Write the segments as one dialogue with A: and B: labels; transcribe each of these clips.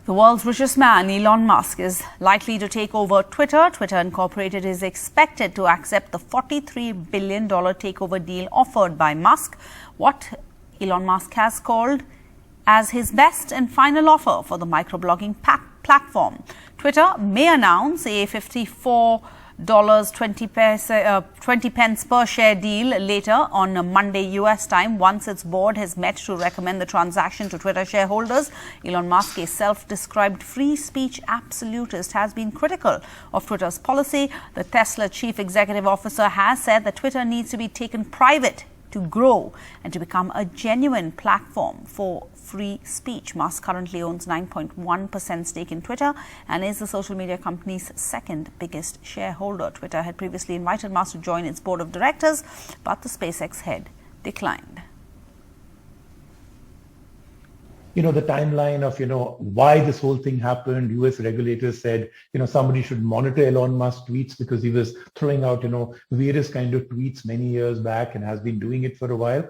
A: The world's richest man, Elon Musk, is likely to take over Twitter. Twitter Incorporated is expected to accept the $43 billion takeover deal offered by Musk, what Elon Musk has called as his best and final offer for the microblogging platform. Twitter may announce a $54.20 per share deal later on Monday US time once its board has met to recommend the transaction to Twitter shareholders. Elon Musk, a self-described free speech absolutist, has been critical of Twitter's policy. The Tesla chief executive officer has said that Twitter needs to be taken private to grow and to become a genuine platform for free speech. Musk currently owns 9.1% stake in Twitter and is the social media company's second biggest shareholder. Twitter had previously invited Musk to join its board of directors, but the SpaceX head declined.
B: The timeline of, why this whole thing happened. US regulators said, somebody should monitor Elon Musk tweets because he was throwing out, various kind of tweets many years back and has been doing it for a while.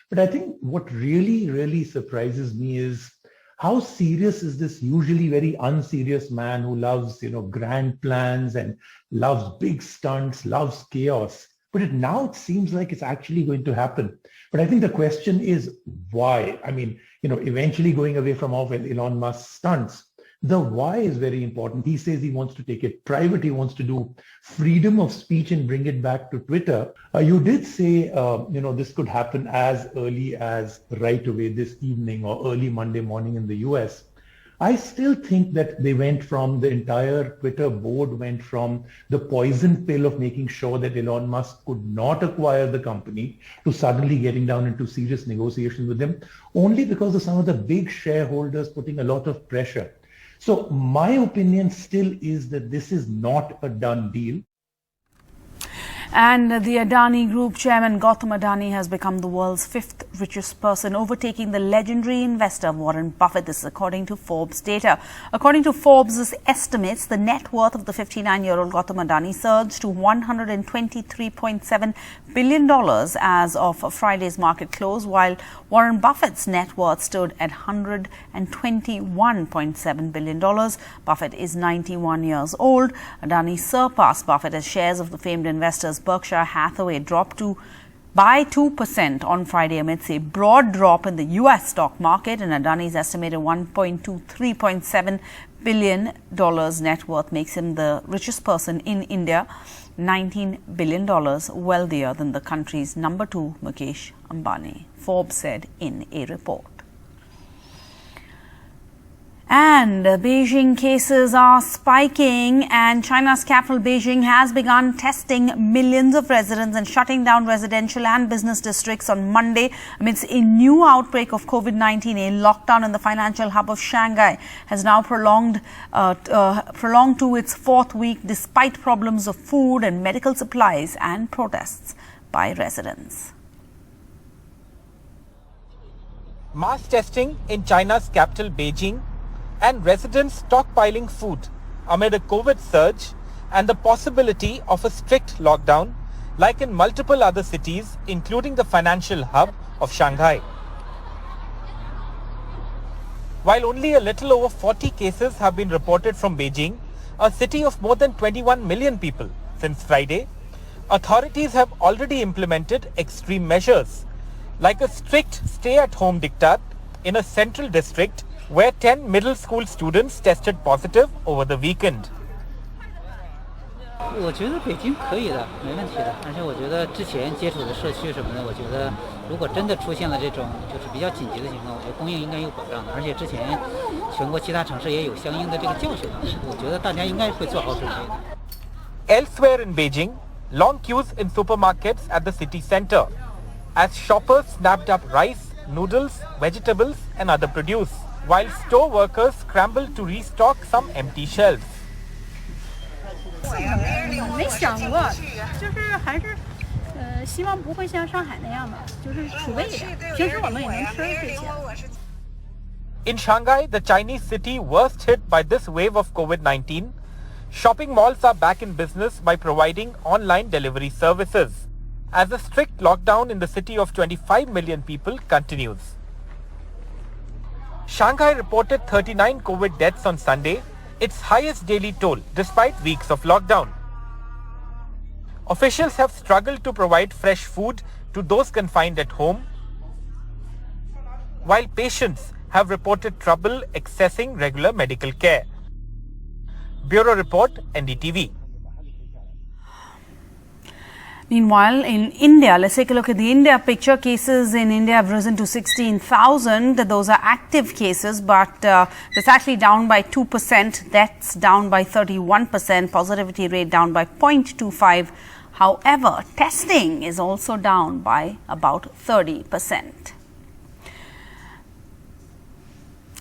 B: But I think what really, really surprises me is how serious is this usually very unserious man who loves, grand plans and loves big stunts, loves chaos. But now it seems like it's actually going to happen. But I think the question is why? I mean, eventually going away from all Elon Musk's stunts. The why is very important. He says he wants to take it private. He wants to do freedom of speech and bring it back to Twitter. You did say, this could happen as early as right away this evening or early Monday morning in the US. I still think that they went from the entire Twitter board went from the poison pill of making sure that Elon Musk could not acquire the company to suddenly getting down into serious negotiations with him, only because of some of the big shareholders putting a lot of pressure. So my opinion still is that this is not a done deal.
A: And the Adani Group chairman Gautam Adani has become the world's fifth richest person, overtaking the legendary investor Warren Buffett. This is according to Forbes data. According to Forbes' estimates, the net worth of the 59-year-old Gautam Adani surged to $123.7 billion as of Friday's market close, while Warren Buffett's net worth stood at $121.7 billion. Buffett is 91 years old. Adani surpassed Buffett as shares of the famed investors Berkshire Hathaway dropped by 2% on Friday amidst a broad drop in the US stock market, and Adani's estimated $1.23.7 billion net worth makes him the richest person in India, $19 billion wealthier than the country's number 2, Mukesh Ambani, Forbes said in a report. And Beijing cases are spiking, and China's capital Beijing has begun testing millions of residents and shutting down residential and business districts on Monday amidst a new outbreak of COVID-19. A lockdown in the financial hub of Shanghai has now prolonged to its fourth week despite problems of food and medical supplies and protests by residents.
C: Mass testing in China's capital Beijing and residents stockpiling food amid a COVID surge and the possibility of a strict lockdown like in multiple other cities, including the financial hub of Shanghai. While only a little over 40 cases have been reported from Beijing, a city of more than 21 million people, since Friday, authorities have already implemented extreme measures like a strict stay-at-home diktat in a central district where 10 middle school students tested positive over the weekend.
D: 我觉得北京可以的，没问题的。而且我觉得之前接触的社区什么的，我觉得如果真的出现了这种就是比较紧急的情况，我觉得供应应该有保障的。而且之前全国其他城市也有相应的这个教训，我觉得大家应该会做好准备的。
C: Elsewhere in Beijing, long queues in supermarkets at the city center as shoppers snapped up rice, noodles, vegetables and other produce, while store workers scrambled to restock some empty shelves.
E: 没想过，就是还是希望不会像上海那样的，就是储备一点。平时我们也能吃这些。
C: In Shanghai, the Chinese city worst hit by this wave of COVID-19, shopping malls are back in business by providing online delivery services, as a strict lockdown in the city of 25 million people continues. Shanghai reported 39 COVID deaths on Sunday, its highest daily toll despite weeks of lockdown. Officials have struggled to provide fresh food to those confined at home, while patients have reported trouble accessing regular medical care. Bureau Report, NDTV.
A: Meanwhile, in India, let's take a look at the India picture. Cases in India have risen to 16,000. Those are active cases, but it's actually down by 2%. Deaths down by 31%. Positivity rate down by 0.25. However, testing is also down by about 30%.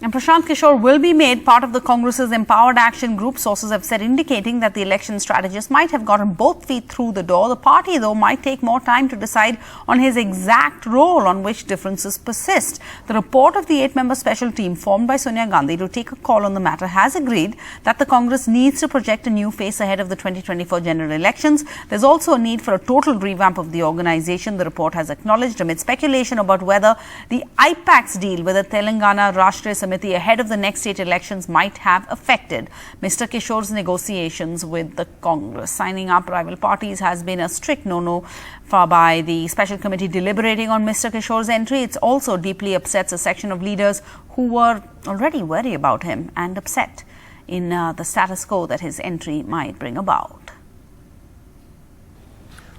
A: And Prashant Kishore will be made part of the Congress's Empowered Action Group, sources have said, indicating that the election strategist might have gotten both feet through the door. The party, though, might take more time to decide on his exact role, on which differences persist. The report of the 8-member special team formed by Sonia Gandhi to take a call on the matter has agreed that the Congress needs to project a new face ahead of the 2024 general elections. There's also a need for a total revamp of the organization, the report has acknowledged, amid speculation about whether the IPAC's deal with the Telangana Rashtriya Samiti ahead of the next state elections might have affected Mr. Kishore's negotiations with the Congress. Signing up rival parties has been a strict no-no by the special committee deliberating on Mr. Kishore's entry. It also deeply upsets a section of leaders who were already wary about him and upset in the status quo that his entry might bring about.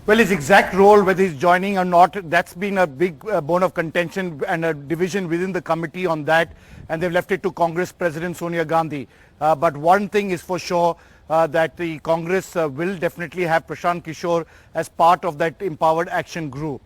F: Well, his exact role, whether he's joining or not, that's been a big bone of contention and a division within the committee on that, and they've left it to Congress President Sonia Gandhi. But one thing is for sure, that the Congress will definitely have Prashant Kishore as part of that Empowered Action Group.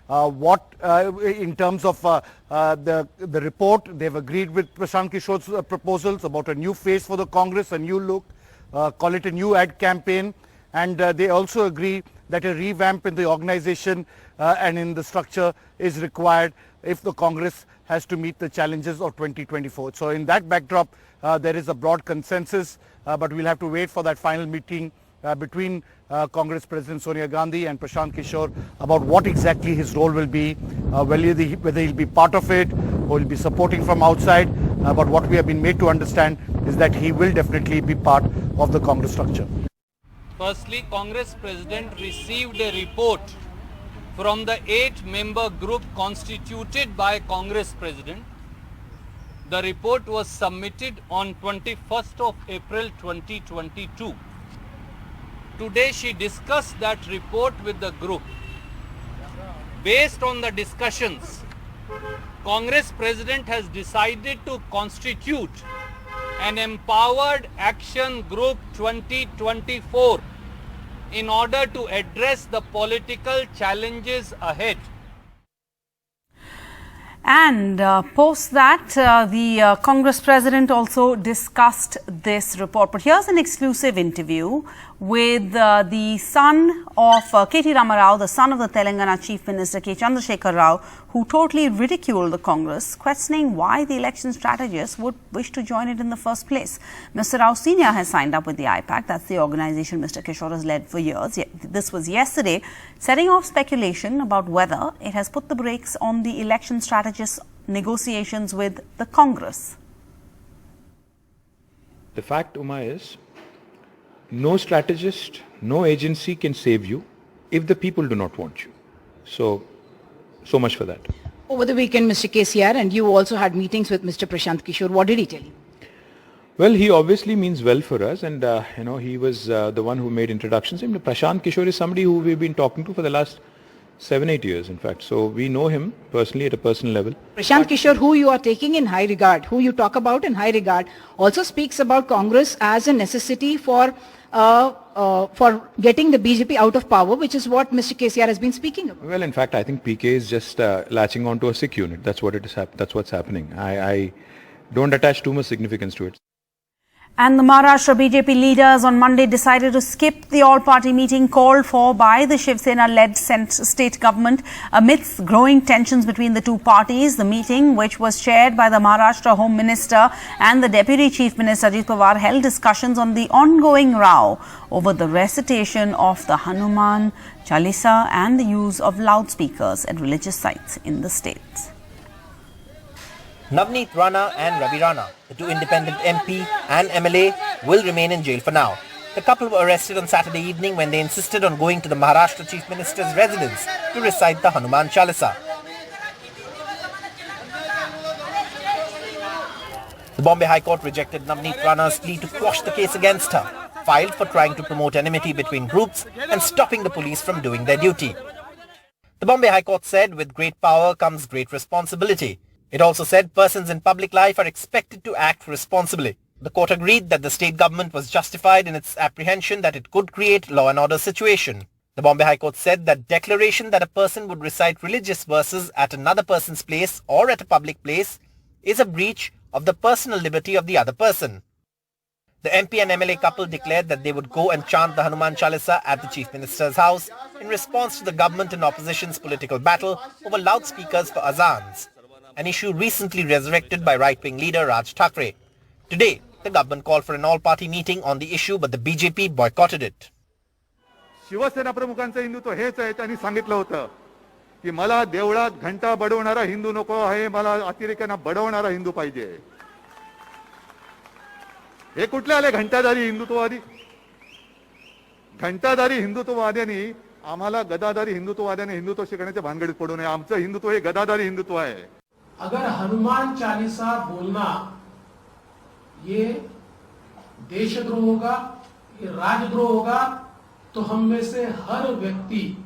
F: In terms of the report, they've agreed with Prashant Kishore's proposals about a new face for the Congress, a new look, call it a new ad campaign, and they also agree that a revamp in the organization and in the structure is required if the Congress has to meet the challenges of 2024. So in that backdrop, there is a broad consensus, but we'll have to wait for that final meeting between Congress President Sonia Gandhi and Prashant Kishore about what exactly his role will be, whether he'll be part of it or he'll be supporting from outside. But what we have been made to understand is that he will definitely be part of the Congress structure.
G: Firstly, Congress President received a report from the 8-member group constituted by Congress President. The report was submitted on 21st of April 2022. Today she discussed that report with the group. Based on the discussions, Congress President has decided to constitute an Empowered Action Group 2024 in order to address the political challenges ahead.
A: And post that, the Congress President also discussed this report. But here's an exclusive interview with the son of K.T. Rama Rao, the son of the Telangana Chief Minister K. Chandrasekhar Rao, who totally ridiculed the Congress, questioning why the election strategists would wish to join it in the first place. Mr. Rao Sr. has signed up with the IPAC. That's the organization Mr. Kishore has led for years. This was yesterday, setting off speculation about whether it has put the brakes on the election strategists' negotiations with the Congress.
H: The fact, Uma, is no strategist, no agency can save you if the people do not want you. So much for that.
I: Over the weekend, Mr. KCR, and you also had meetings with Mr. Prashant Kishore. What did he tell you?
H: Well, he obviously means well for us, and he was the one who made introductions. Prashant Kishore is somebody who we've been talking to for the last 7-8 years, in fact. So we know him personally at a personal level.
I: Prashant Kishore, who you are taking in high regard, who you talk about in high regard, also speaks about Congress as a necessity for getting the BJP out of power, which is what Mr. KCR has been speaking about.
H: Well, in fact, I think PK is just latching onto a sick unit. That's what it is. That's what's happening. I don't attach too much significance to it.
A: And the Maharashtra BJP leaders on Monday decided to skip the all-party meeting called for by the Shiv Sena-led state government amidst growing tensions between the two parties. The meeting, which was chaired by the Maharashtra Home Minister and the Deputy Chief Minister Ajit Pawar, held discussions on the ongoing row over the recitation of the Hanuman Chalisa and the use of loudspeakers at religious sites in the state.
J: Navneet Rana and Ravi Rana, the two independent MP and MLA, will remain in jail for now. The couple were arrested on Saturday evening when they insisted on going to the Maharashtra Chief Minister's residence to recite the Hanuman Chalisa. The Bombay High Court rejected Navneet Rana's plea to quash the case against her, filed for trying to promote enmity between groups and stopping the police from doing their duty. The Bombay High Court said with great power comes great responsibility. It also said persons in public life are expected to act responsibly. The court agreed that the state government was justified in its apprehension that it could create law and order situation. The Bombay High Court said that declaration that a person would recite religious verses at another person's place or at a public place is a breach of the personal liberty of the other person. The MP and MLA couple declared that they would go and chant the Hanuman Chalisa at the Chief Minister's house in response to the government and opposition's political battle over loudspeakers for azans, an issue recently resurrected by right-wing leader Raj Thackeray. Today, the government called for an all-party meeting on the issue, but the BJP boycotted it.
K: Shiv Sena प्रमुखांचं Hindutva हेच आहे. त्यांनी सांगितलं होतं की मला देवळात घंटा बडवणारा हिंदू नको आहे, मला अतिरेक्यांना बडवणारा हिंदू पाहिजे. हे कुठले आले घंटाधारी हिंदुत्ववादी? घंटाधारी हिंदुत्ववाद्यांनी आम्हाला गदाधारी हिंदुत्ववाद्यांनी हिंदुत्व शिकण्याच्या भानगडीत पडू नये. आमचं हिंदुत्व हे गदाधारी हिंदुत्व आहे.
L: अगर हनुमान चालीसा बोलना ये देशद्रोह होगा, ये राजद्रोह होगा, तो हम में से हर व्यक्ति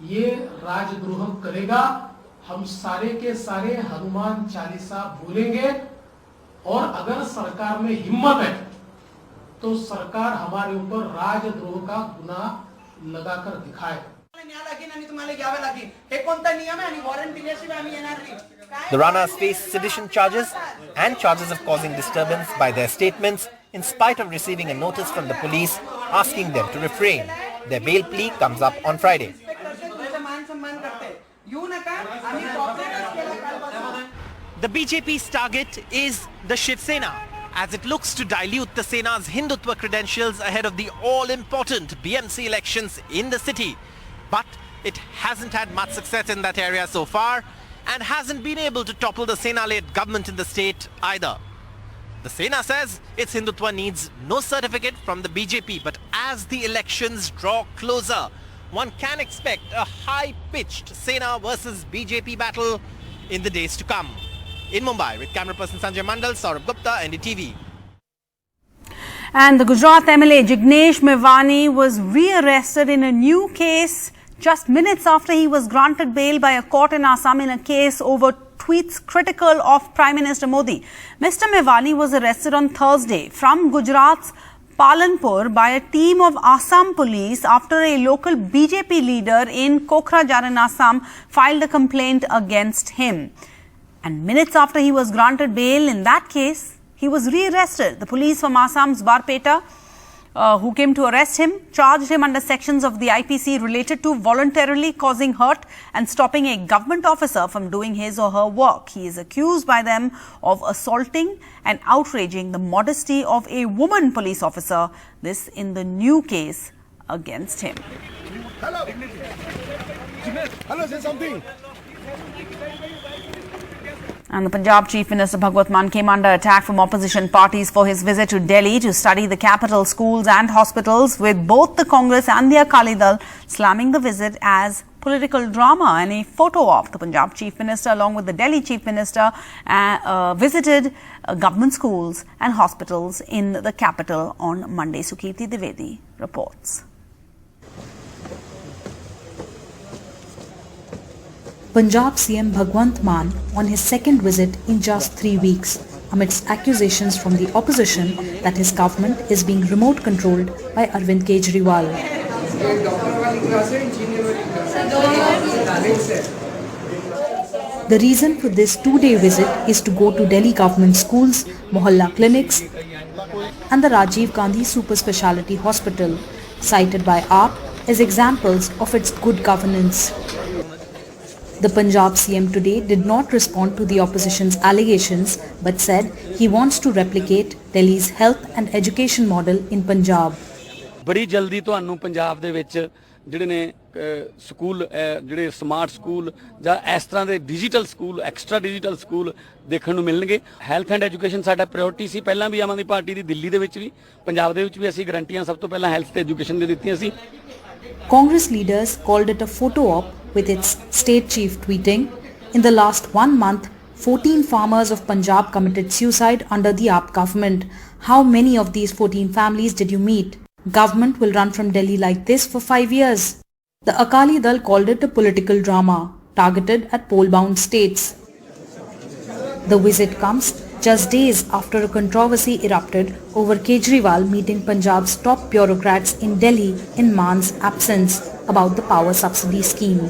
L: ये राजद्रोह करेगा. हम सारे के सारे हनुमान चालीसा बोलेंगे और अगर सरकार में हिम्मत है तो सरकार हमारे ऊपर राजद्रोह का गुनाह लगाकर दिखाए.
J: The Ranas face sedition charges and charges of causing disturbance by their statements in spite of receiving a notice from the police asking them to refrain. Their bail plea comes up on Friday. The BJP's target is the Shiv Sena, as it looks to dilute the Sena's Hindutva credentials ahead of the all-important BMC elections in the city. But it hasn't had much success in that area so far and hasn't been able to topple the Sena-led government in the state either. The Sena says its Hindutva needs no certificate from the BJP, but as the elections draw closer, one can expect a high-pitched Sena versus BJP battle in the days to come. In Mumbai, with camera person Sanjay Mandal, Saurabh Gupta, NDTV.
A: And the Gujarat MLA Jignesh Mevani was re-arrested in a new case just minutes after he was granted bail by a court in Assam in a case over tweets critical of Prime Minister Modi. Mr. Mevani was arrested on Thursday from Gujarat's Palanpur by a team of Assam police after a local BJP leader in Kokrajhar in Assam filed a complaint against him. And minutes after he was granted bail in that case, he was re-arrested. The police from Assam's Barpeta, who came to arrest him, charged him under sections of the IPC related to voluntarily causing hurt and stopping a government officer from doing his or her work. He is accused by them of assaulting and outraging the modesty of a woman police officer. This in the new case against him.
K: Hello. Hello, say something.
A: And the Punjab Chief Minister Bhagwat Mann came under attack from opposition parties for his visit to Delhi to study the capital schools and hospitals, with both the Congress and the Akali Dal slamming the visit as political drama and a photo op. The Punjab Chief Minister, along with the Delhi Chief Minister, visited government schools and hospitals in the capital on Monday. Sukirti Dwivedi reports.
M: Punjab CM Bhagwant Mann on his second visit in just 3 weeks, amidst accusations from the opposition that his government is being remote controlled by Arvind Kejriwal. The reason for this 2-day visit is to go to Delhi government schools, Mohalla clinics and the Rajiv Gandhi Super Speciality Hospital, cited by AAP as examples of its good governance. The Punjab CM today did not respond to the opposition's allegations but said he wants to replicate Delhi's health and education model in Punjab.
N: बड़ी जल्दी ਤੁਹਾਨੂੰ ਪੰਜਾਬ ਦੇ ਵਿੱਚ ਜਿਹੜੇ ਨੇ school ਜਿਹੜੇ smart school ਜਾਂ ਇਸ ਤਰ੍ਹਾਂ ਦੇ digital school extra digital school ਦੇਖਣ ਨੂੰ ਮਿਲਣਗੇ। ਹੈਲਥ ਐਂਡ ਐਜੂਕੇਸ਼ਨ ਸਾਡਾ ਪ੍ਰਾਇੋਰਟੀ ਸੀ, ਪਹਿਲਾਂ ਵੀ ਆਮ ਆਦਮੀ ਪਾਰਟੀ ਦੀ ਦਿੱਲੀ ਦੇ ਵਿੱਚ ਵੀ ਪੰਜਾਬ ਦੇ ਵਿੱਚ ਵੀ ਅਸੀਂ ਗਰੰਟੀਆਂ ਸਭ ਤੋਂ ਪਹਿਲਾਂ ਹੈਲਥ ਤੇ ਐਜੂਕੇਸ਼ਨ ਦੇ ਦਿੱਤੀਆਂ ਸੀ।
M: Congress leaders called it a photo op, with its state chief tweeting, "In the last 1 month, 14 farmers of Punjab committed suicide under the AAP government. How many of these 14 families did you meet? Government will run from Delhi like this for 5 years." The Akali Dal called it a political drama, targeted at poll-bound states. The visit comes just days after a controversy erupted over Kejriwal meeting Punjab's top bureaucrats in Delhi in Man's absence about the power subsidy scheme.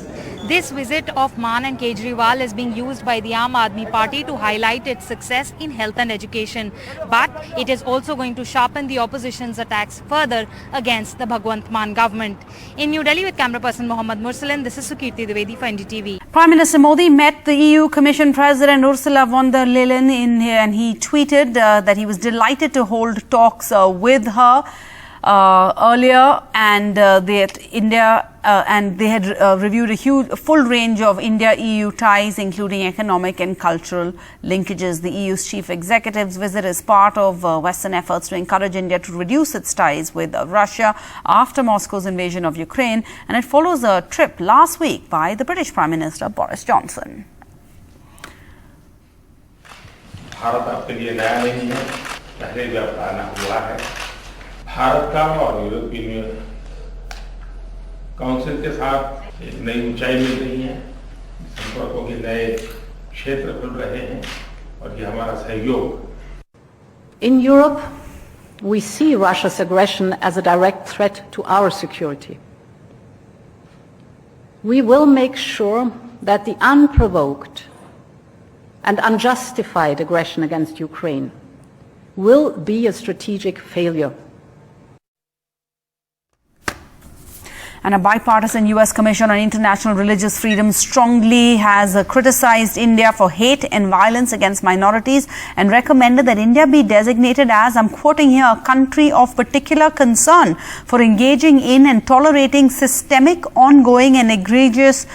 O: This visit of Maan and Kejriwal is being used by the Aam Aadmi Party to highlight its success in health and education. But it is also going to sharpen the opposition's attacks further against the Bhagwant Maan government. In New Delhi with camera person Mohammad Mursalan, this is Sukirti Dwivedi for NDTV.
A: Prime Minister Modi met the EU Commission President Ursula von der Leyen and he tweeted that he was delighted to hold talks with her earlier, and they had reviewed a full range of India-EU ties, including economic and cultural linkages. The EU's chief executive's visit is part of Western efforts to encourage India to reduce its ties with Russia after Moscow's invasion of Ukraine, and it follows a trip last week by the British Prime Minister Boris Johnson.
P: Bharat आपके लिए नया नहीं है, पहले भी आपका आना हुआ है। भारत का और यूरोपियन काउंसिल के साथ एक नई ऊंचाई मिल रही है, संपर्कों के नए क्षेत्र खुल रहे हैं और ये हमारा सहयोग।
Q: In Europe, we see Russia's aggression as a direct threat to our security. We will make sure that the unprovoked and unjustified aggression against Ukraine will be a strategic failure.
A: And a bipartisan U.S. Commission on International Religious Freedom strongly has criticized India for hate and violence against minorities and recommended that India be designated as, I'm quoting here, a country of particular concern for engaging in and tolerating systemic, ongoing and egregious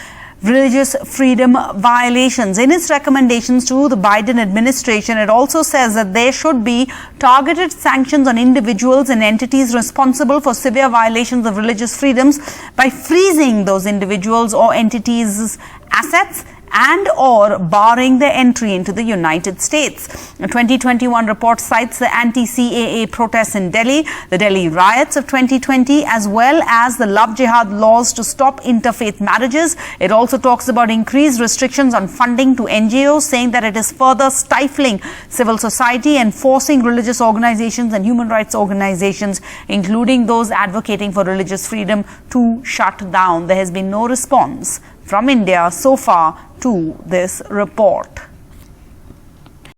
A: religious freedom violations. In its recommendations to the Biden administration, it also says that there should be targeted sanctions on individuals and entities responsible for severe violations of religious freedoms by freezing those individuals or entities' assets and or barring their entry into the United States. A 2021 report cites the anti-CAA protests in Delhi, the Delhi riots of 2020, as well as the love jihad laws to stop interfaith marriages. It also talks about increased restrictions on funding to NGOs, saying that it is further stifling civil society and forcing religious organizations and human rights organizations, including those advocating for religious freedom, to shut down. There has been no response from India so far to this report.